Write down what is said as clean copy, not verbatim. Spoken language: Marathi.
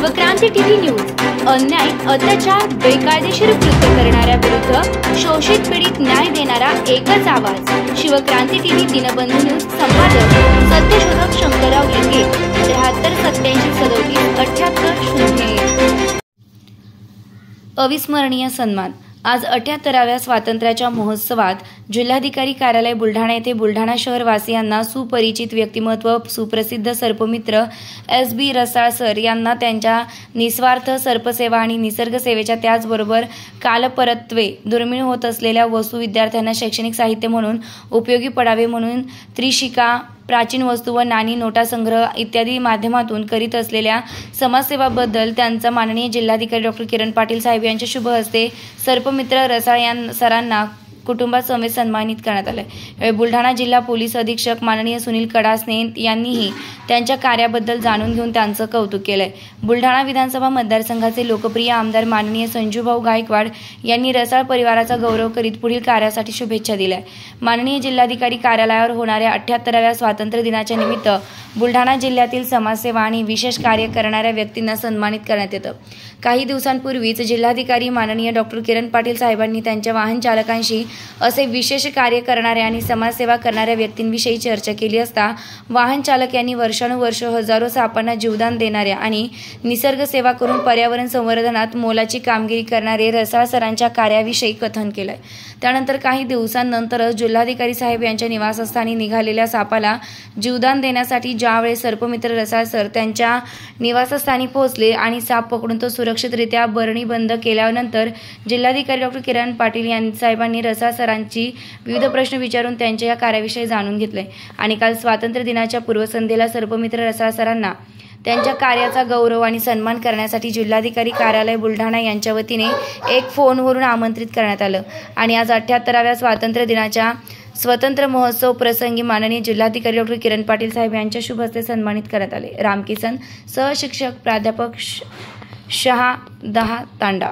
शिवक्रांती टीव्ही न्यूज अन्याय, अत्याचार, बेकायदेशीर कृत्य करणाऱ्या विरुद्ध शोषित पीडित न्याय देणारा एकच आवाज। शिवक्रांती टीव्ही दिनबंधू न्यूज संपादक सत्यशोधक शंकरराव लिंगे 73 87 37 78 0। अविस्मरणीय सन्मान। आज 78व्या स्वातंत्र्याच्या महोत्सवात जिल्हाधिकारी कार्यालय बुलढाणा येथे बुलढाणा शहरवासियांना सुपरिचित व्यक्तिमत्व सुप्रसिद्ध सर्पमित्र SB रसाळ सर यांना त्यांच्या निस्वार्थ सर्पसेवा आणि निसर्ग सेवेच्या त्याचबरोबर कालपरत्वे दुर्मिळ होत असलेल्या वस्तू विद्यार्थ्यांना शैक्षणिक साहित्य म्हणून उपयोगी पडावे म्हणून त्रिशिका, प्राचीन वस्तू व नाणी, नोटा संग्रह इत्यादी माध्यमातून करीत असलेल्या समाजसेवाबद्दल त्यांचा माननीय जिल्हाधिकारी डॉ. किरण पाटील साहेब यांच्या शुभ हस्ते सर्पमित्र रसाळ या सरांना कुटुंबासमेत सन्मानित करण्यात आले। बुलढाणा जिल्हा पोलीस अधीक्षक माननीय सुनील कडासने यांनीही त्यांच्या कार्याबद्दल जाणून घेऊन त्यांचं कौतुक केलंय। बुलढाणा विधानसभा मतदारसंघाचे लोकप्रिय आमदार माननीय संजूभाऊ गायकवाड यांनी रसाळ परिवाराचा गौरव करीत पुढील कार्यासाठी शुभेच्छा दिल्या। माननीय जिल्हाधिकारी कार्यालयावर होणाऱ्या 78व्या स्वातंत्र्य दिनाच्या निमित्त बुलढाणा जिल्ह्यातील समाजसेवा आणि विशेष कार्य करणाऱ्या व्यक्तींना सन्मानित करण्यात येतं। काही दिवसांपूर्वीच जिल्हाधिकारी माननीय डॉ. किरण पाटील साहेबांनी त्यांच्या वाहन चालकांशी असे विशेष कार्य करणाऱ्या आणि समाजसेवा करणाऱ्या व्यक्तींविषयी चर्चा केली असता वाहन चालक यांनी वर्षानुवर्ष हजारो सापांना जीवदान देणाऱ्या आणि निसर्ग सेवा करून पर्यावरण संवर्धनात मोलाची कामगिरी करणारे रसाळ सरांच्या कार्याविषयी कथन केलंय। त्यानंतर काही दिवसांनंतरच जिल्हाधिकारी साहेब यांच्या निवासस्थानी निघालेल्या सापाला जीवदान देण्यासाठी ज्यावेळेस सर्पमित्र रसाळ सर त्यांच्या निवासस्थानी पोहोचले आणि साप पकडून तो सुरक्षितरित्या बरणी बंद केल्यानंतर जिल्हाधिकारी डॉ. किरण पाटील साहेबांनी रसाळ सरांची विविध प्रश्न विचारून त्यांच्या या कार्याविषयी जाणून घेतले आणि काल स्वातंत्र्य दिनाच्या पूर्वसंध्येला सर्पमित्र रसाळ सरांना त्यांच्या कार्याचा गौरव आणि सन्मान करण्यासाठी जिल्हाधिकारी कार्यालय बुलढाणा यांच्या वतीने एक फोनवरून आमंत्रित करण्यात आलं आणि आज 78व्या स्वातंत्र्य दिनाच्या स्वतंत्र महोत्सव प्रसंगी माननीय जिल्हाधिकारी डॉ. किरण पाटील साहेब यांच्या शुभ हस्ते सन्मानित करण्यात आले। रामकिसन, सहशिक्षक प्राध्यापक शहा 10 तांडा।